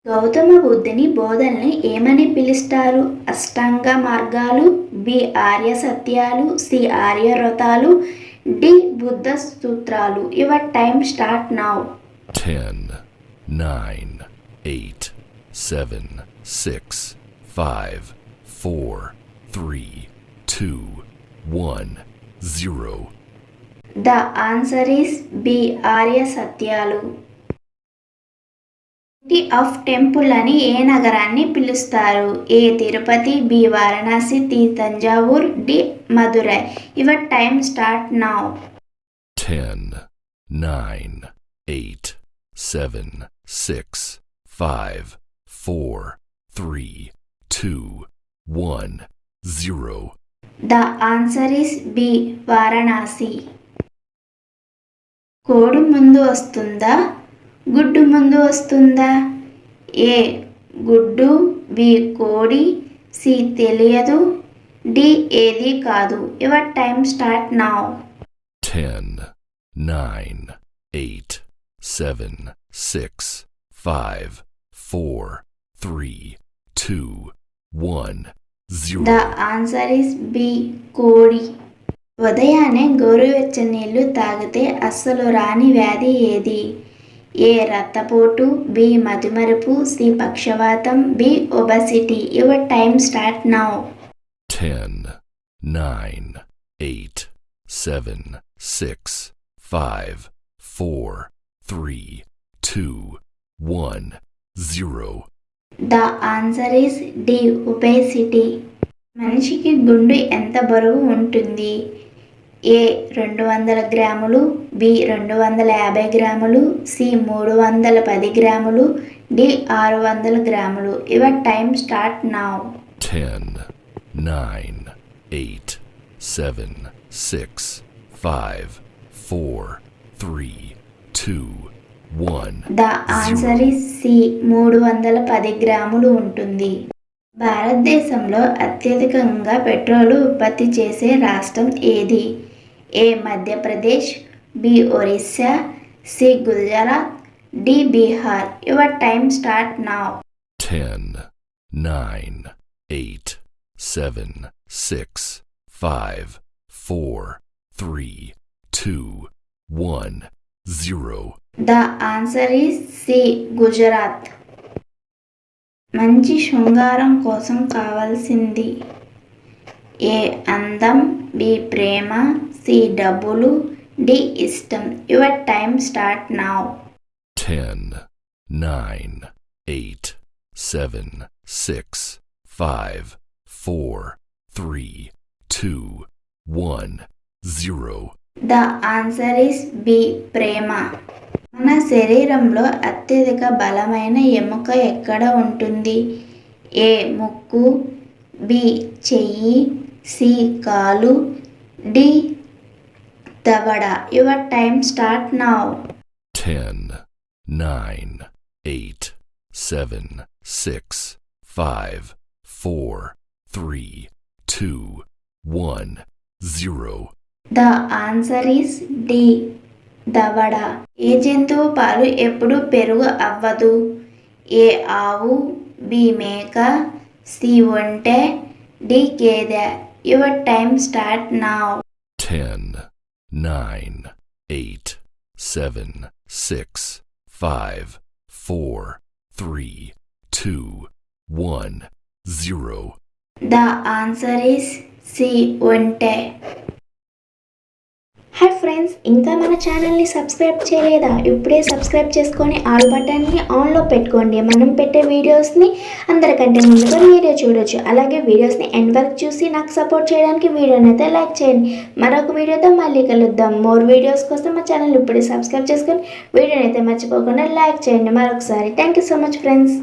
గౌతమ బుద్ధుని బోధనల్ని ఏమని పిలుస్తారు? అష్టాంగ మార్గాలు, బి ఆర్య సత్యాలు, సి ఆర్య వ్రతాలు, డి బుద్ధ సూత్రాలు. Your time start now. 10, 9, 8, 7, 6, 5, 4, 3, 2, 1, 0. The answer is B Arya సత్యాలు. సిటీ ఆఫ్ టెంపుల్ అని ఏ నగరాన్ని పిలుస్తారు? A Tirupati, B Varanasi, C Thanjavur, D Madurai. Your time start now. 10, 9, 8, 7, 6, 5, 4, 3, 2, 1, 0. The answer is B Varanasi. కోడి ముందు వస్తుందా, గుడ్డు ముందు వస్తుందా? ఏ గుడ్డు, బి కోడి, సి తెలియదు, డి ఏది కాదు. Your time start now. 10, 9, 8, 7, 6, 5, 4, 3, 2, 1, 0. The answer is B కోడి. ఉదయాన్నే గోరువెచ్చని నీళ్లు తాగితే అస్సలు రాని వ్యాధి ఏది? ఏ రక్తపోటు, బి మతిమరుపు, సి పక్షవాతం, B obesity. Your time start now. 10, 9, 8, 7, 6, 5, 4, 3, 2, 1, 0. The answer is D obesity. మనిషికి గుండు ఎంత బరువు ఉంటుంది? ఏ 200 గ్రాములు, బి 250 గ్రాములు, సి 310 గ్రాములు, డి 600 గ్రాములు. Your time start now. 10, 9, 8, 7, 6, 5, 4, 3, 2, 1. The answer is C 310 గ్రాములు ఉంటుంది. భారతదేశంలో అత్యధికంగా పెట్రోల్ ఉత్పత్తి చేసే రాష్ట్రం ఏది? A Madhya Pradesh, B Orissa, C Gujarat, D Bihar. Your time start now. 10, 9, 8, 7, 6, 5, 4, 3, 2, 1, 0. The answer is C Gujarat. మంచి శృంగారం కోసం కావాల్సింది? ఏ అందం, బి ప్రేమ, సి డబ్బులు, డి ఇష్టం. Your time start now. 10, 9, 8, 7, 6, 5, 4, 3, 2, 1, 0. The answer is B ప్రేమ. మన శరీరంలో అత్యధిక బలమైన ఎముక ఎక్కడ ఉంటుంది? ఏ ముక్కు, బి చెయ్యి, సి కాలు, డి దవడ. Your time start now. 10, 9, 8, 7, 6, 5, 4, 3, 2, 1, 0. The answer is D దవడ. ఏ జంతువు పాలు ఎప్పుడు పెరుగు అవ్వదు? ఏ ఆవు, బి మేక, సి ఒంటె, డి గేదె. Your time start now. 10, 9, 8, 7, 6, 5, 4, 3, 2, 1, 0. The answer is C ఒంటె. హాయ్ ఫ్రెండ్స్, ఇంకా మన ఛానల్ని సబ్స్క్రైబ్ చేయలేదా? ఇప్పుడే సబ్స్క్రైబ్ చేసుకొని ఆల్ బటన్ని ఆన్లో పెట్టుకోండి. మనం పెట్టే వీడియోస్ని అందరికంటే ముందుగా మీరే చూడొచ్చు. అలాగే వీడియోస్ని ఎండ్ వరకు చూసి నాకు సపోర్ట్ చేయడానికి వీడియోని అయితే లైక్ చేయండి. మరొక వీడియోతో మళ్ళీ కలుద్దాం. మోర్ వీడియోస్ కోసం మా ఛానల్ ఇప్పుడే సబ్స్క్రైబ్ చేసుకొని వీడియోని అయితే మర్చిపోకుండా లైక్ చేయండి. మరొకసారి thank you so much friends.